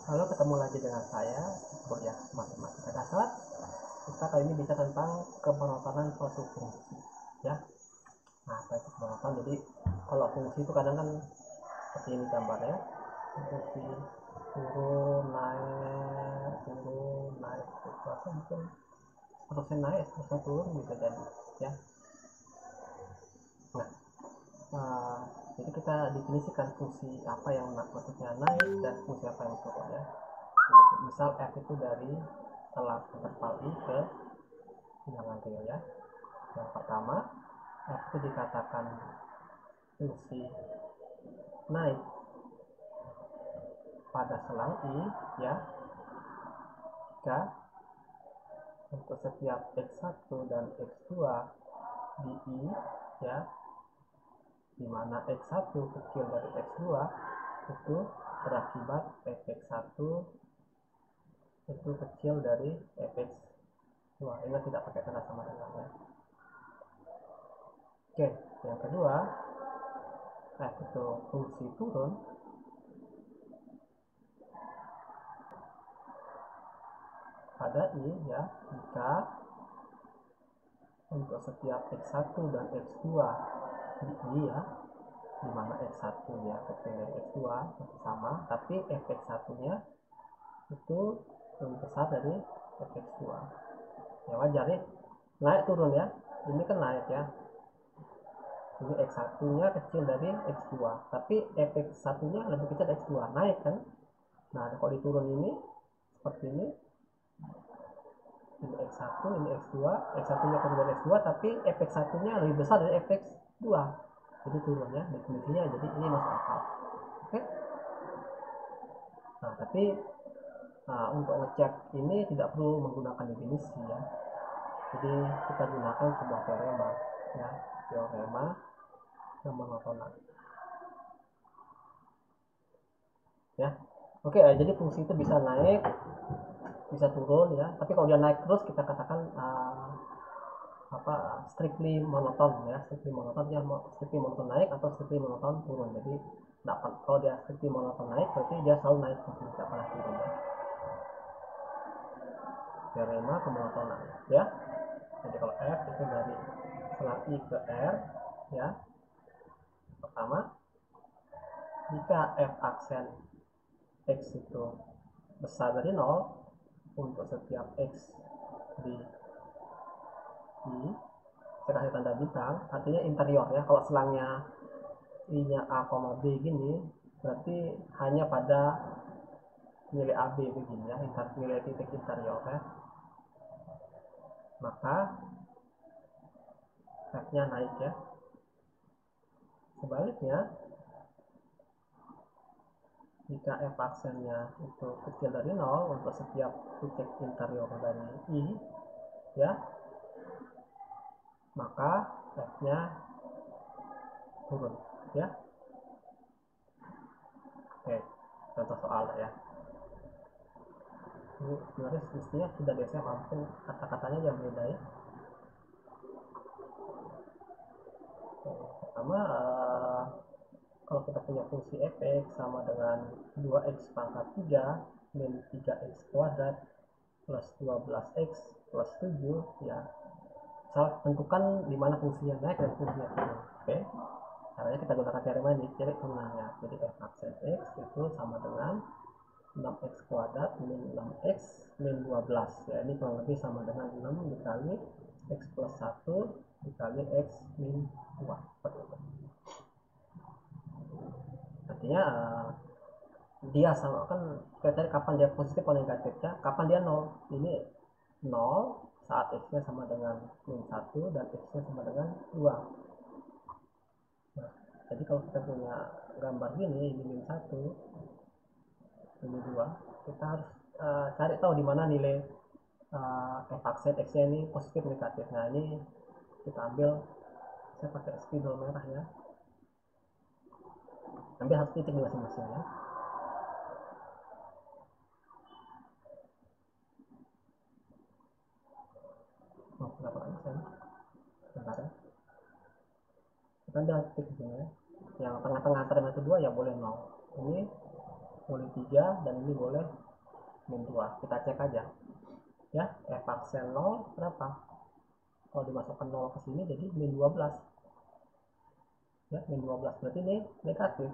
Halo, ketemu lagi dengan saya di kuliah matematika dasar. Kita kali ini bisa tentang kemonotonan suatu fungsi, ya. Nah, apa itu monoton? Jadi kalau fungsi itu kadang kan seperti ini gambarnya, fungsi turun naik itu atau mungkin terusnya naik terusnya turun bisa jadi, ya. Nah, eh, jadi kita definisikan fungsi apa yang maksudnya naik dan fungsi apa yang turun, ya. Misal f itu dari selang interval i ke bilangan real, ya. Yang pertama, f itu dikatakan fungsi naik pada selang i, ya, jika untuk setiap x1 dan x2 di i, ya, di mana x1 kecil dari x2 itu berakibat fx1 itu kecil dari fx2. Ingat tidak pakai tanda sama dengan, ya. Oke, yang kedua, f itu fungsi turun pada i, ya, jika untuk setiap x1 dan x2 di i, ya, di mana x1 nya kecil dari x2 masih sama, tapi fx1 nya itu lebih besar dari fx2. Ya wajar ya, naik turun, ya. Ini kan naik, ya. Ini x1 nya kecil dari x2, tapi fx1 nya lebih kecil dari x2, naik kan. Nah, kalau diturun ini seperti ini x1, ini x2, x1 nya kecil dari x2, tapi fx1 nya lebih besar dari fx2, jadi turun, ya, definisinya. Jadi ini masuk akal. Oke. Nah, tapi untuk ngecek ini tidak perlu menggunakan definisi, ya. Jadi kita gunakan sebuah teorema, ya, teorema kemonotonan, ya. Oke, jadi fungsi itu bisa naik, bisa turun, ya. Tapi kalau dia naik terus kita katakan strictly monoton, ya. Strictly monoton, ya, strictly monoton naik atau strictly monoton turun. Jadi dapat, kalau dia strictly monoton naik berarti dia selalu naik terus, tidak pernah turun, ya. Teorema kemonotonan, ya. Jadi kalau f itu dari selang i ke r, ya. Pertama, jika f aksen x itu besar dari 0 untuk setiap x di i, saya kasih tanda bintang, artinya interior, ya. Kalau selangnya i nya a, b gini, berarti hanya pada nilai ab begini, ya, nilai titik interior, ya. Maka f nya naik, ya. Sebaliknya, jika f aksennya itu kecil dari 0 untuk setiap titik interior dari i, ya, maka f nya turun, ya. Oke, contoh soal, ya. Ini sebenarnya mestinya sudah di SMA, mungkin kata-katanya yang beda, ya. Oke, pertama, kalau kita punya fungsi fx sama dengan 2x pangkat 3 min 3x kuadrat plus 12x plus 7, ya. Salah tentukan di mana fungsinya naik dan fungsinya turun. Oke, caranya kita gunakan teorema ini, cari turunannya. Jadi f aksen x itu sama dengan 6x kuadrat min 6x min 12, ya. Ini kurang lebih sama dengan 6 dikali x plus 1 dikali x min 2, seperti itu. Artinya dia sama kan, kita cari kapan dia positif atau negatif, ya. Kapan dia 0? Ini 0 saat x nya sama dengan min 1 dan x nya sama dengan 2. Nah, jadi kalau kita punya gambar gini, ini min 1, ini 2, kita harus cari tahu di mana nilai f aksen x nya ini positif negatif. Nah, ini kita ambil, saya pakai spidol merah, ya. Ambil satu titik di masing-masing, ya. Oh, kenapa nggak bisa, ya? Bentar, ya. Kita ambil titik di sini, ya. Yang tengah-tengah antara itu 2, ya, boleh 0. Ini boleh 3 dan ini boleh min 2. Kita cek aja ya. F aksen 0 berapa? Kalau dimasukkan 0 ke sini jadi min 12 ya, min 12 berarti ini negatif.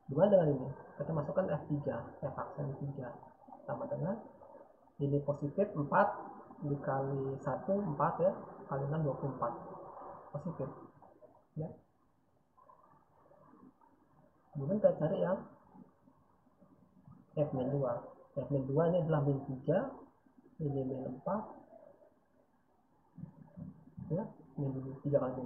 Gimana dengan ini? Kita masukkan F3, F aksen 3 sama dengan ini positif 4 dikali 1 4 ya, kali 6 24 positif ya. Kemudian kita cari yang F min 2. F min 2 ini adalah min 3, ini min 4 ya, min 3 kali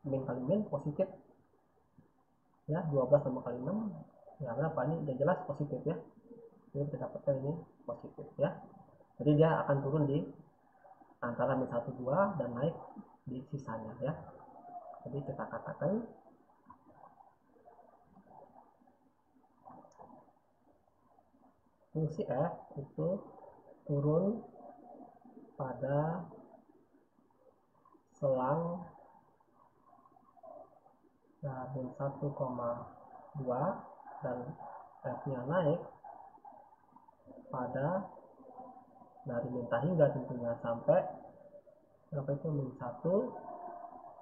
min kali min positif ya, 12 tambah kali 6 ya berapa? Ini udah jelas positif ya. Jadi kita dapatkan ini positif ya. Jadi dia akan turun di antara min 1 2 dan naik di sisanya ya. Jadi kita katakan fungsi f itu turun pada selang min 1,2 dan f-nya naik pada dari min hingga tentunya sampai berapa itu min 1,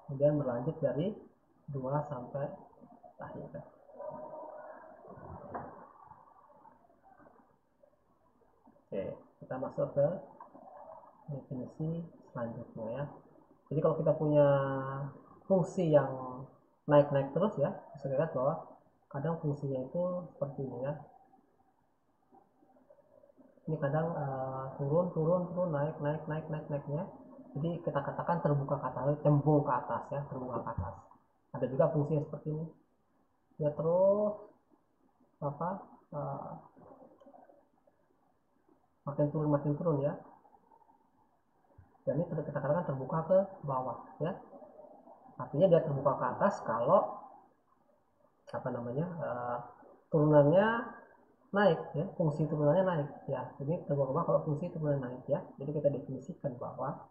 kemudian berlanjut dari 2 sampai hingga. Oke, kita masuk ke definisi selanjutnya ya. Jadi kalau kita punya fungsi yang naik-naik terus ya, bisa lihat bahwa kadang fungsinya itu seperti ini ya. Ini kadang turun naiknya. Jadi kita katakan terbuka ke atas, cembung ke atas ya, terbuka ke atas. Ada juga fungsinya seperti ini. Ya terus apa? Makin turun ya. Dan ini kita katakan terbuka ke bawah ya. Artinya dia terbuka ke atas kalau apa namanya? Turunannya naik ya, fungsi turunannya naik ya. Jadi terbuka ke bawah kalau fungsi turunannya naik ya. Jadi kita definisikan bahwa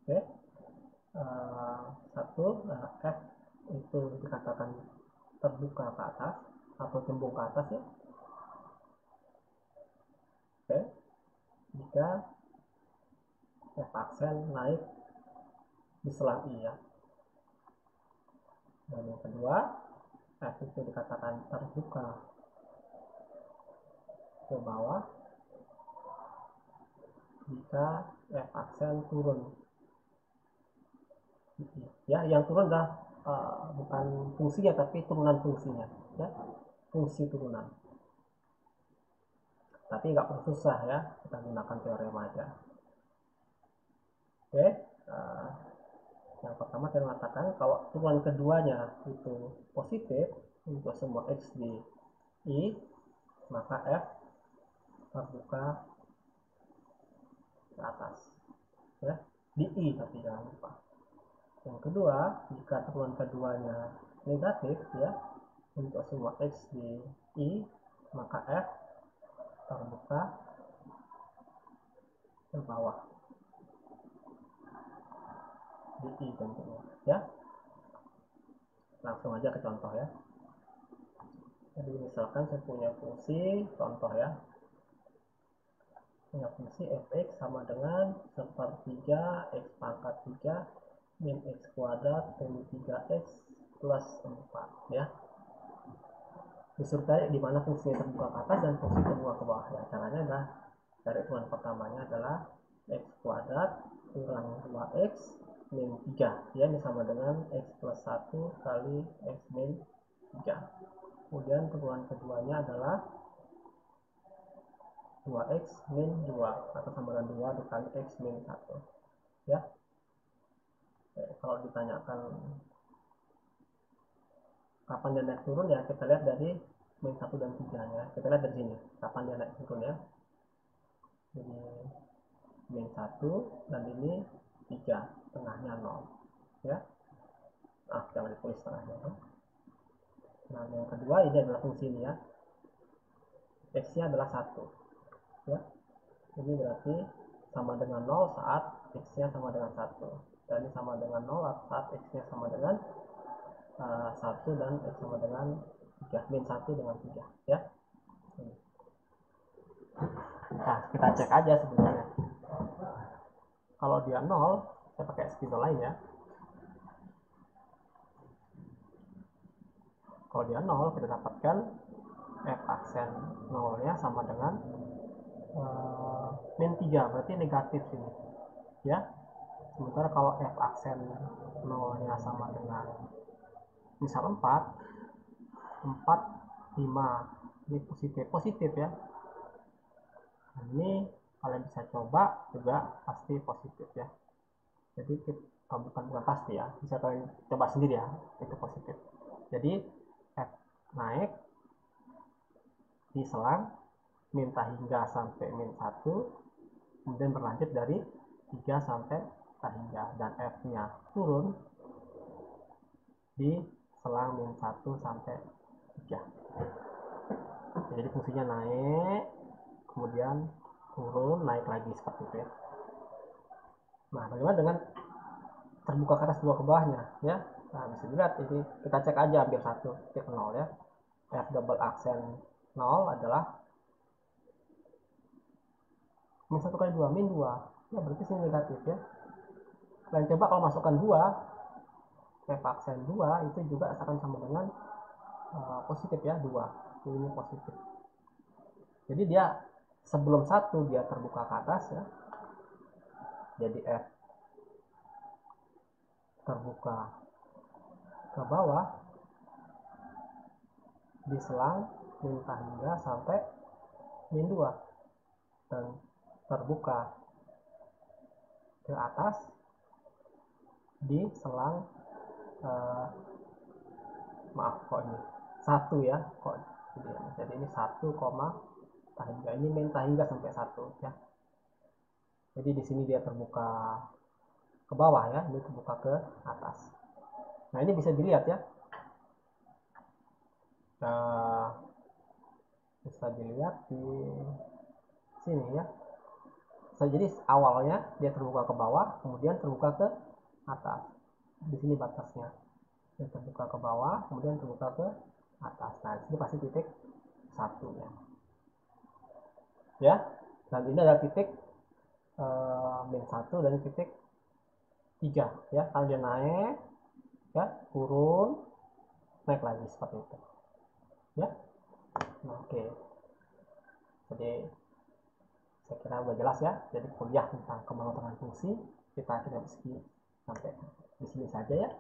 oke, satu F itu dikatakan terbuka ke atas atau cembung ke atas ya. Oke, jika F aksen naik di selang I ya. Dan yang kedua, F itu dikatakan terbuka ke bawah jika F aksen turun ya. Yang turun adalah bukan fungsinya tapi turunan fungsinya ya, fungsi turunan. Tapi nggak perlu susah ya, kita gunakan teorema aja. Oke, yang pertama saya mengatakan kalau turunan keduanya itu positif untuk semua x di I, maka F terbuka ke atas ya, di I tapi jangan lupa. Yang kedua, jika turunan keduanya negatif ya untuk semua x di I, maka F terbuka ke bawah di I tentunya ya. Langsung aja ke contoh ya. Jadi misalkan saya punya fungsi contoh ya, punya fungsi fx sama dengan sepertiga x pangkat 3 min x kuadrat min 3x plus 4 ya. Disuruh cari di mana fungsinya terbuka ke atas dan fungsi terbuka ke bawah ya. Caranya adalah dari turunan pertamanya adalah x kuadrat kurang 2x min 3 ya, ini sama dengan x plus 1 kali x min 3. Kemudian turunan keduanya adalah 2x min 2 atau sama dengan 2 dikali x min 1 ya. Kalau ditanyakan kapan dia naik turun ya, kita lihat dari min 1 dan 3 nya. Kita lihat dari sini kapan dia naik turun ya. Jadi min 1 dan ini 3, tengahnya 0 ya. Jangan ditulis tengahnya ya. Nah yang kedua ini adalah fungsi ini ya, x nya adalah 1 ya. Ini berarti sama dengan 0 saat x nya sama dengan 1, dan ini sama dengan 0 saat x nya sama dengan 1 dan X sama dengan 3, min 1 dengan 3 ya. Nah, kita cek aja sebenarnya. Kalau dia 0, saya pakai spidol lain ya. Kalau dia 0, kita dapatkan F aksen 0-nya sama dengan min 3, berarti negatif sini ya. Sementara kalau F aksen 0-nya sama dengan misal 4, 5, ini positif ya. Nah, ini kalian bisa coba juga pasti positif ya. Jadi bukan pasti ya, bisa kalian coba sendiri ya, itu positif. Jadi F naik di selang min hingga sampai min 1, kemudian berlanjut dari 3 sampai hingga, dan F nya turun di selang min 1 sampai 3. Jadi fungsinya naik, kemudian turun, naik lagi seperti itu ya. Nah, bagaimana dengan terbuka ke atas, dua ke bawahnya ya? Nah, bisa dilihat ini, kita cek aja ambil 1.0 ya. F double aksen 0 adalah min 1 kali 2, min 2 ya, berarti sini negatif ya. Kalian coba kalau masukkan 2, F aksen 2 itu juga akan sama dengan positif ya, 2, ini positif. Jadi dia sebelum 1 dia terbuka ke atas ya, jadi F terbuka ke bawah di selang min hingga sampai min 2, dan terbuka ke atas di selang maaf kok ini 1 ya, kok jadi ini 1, hingga ini min hingga sampai 1 ya. Jadi di sini dia terbuka ke bawah ya, ini terbuka ke atas. Nah, ini bisa dilihat ya, bisa dilihat di sini ya. Jadi awalnya dia terbuka ke bawah, kemudian terbuka ke atas. Di sini batasnya, dia terbuka ke bawah, kemudian terbuka ke atas. Nah, ini pasti titik 1 ya. Dan ini adalah titik min 1 dan titik 3 ya. Kalau dia naik ya, turun, naik lagi seperti itu ya. Nah, oke. Jadi saya kira udah jelas ya. Jadi kuliah tentang kemonotonan fungsi kita sampai di sini saja ya.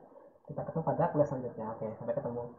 Kita ketemu pada kelas selanjutnya. Oke, sampai ketemu.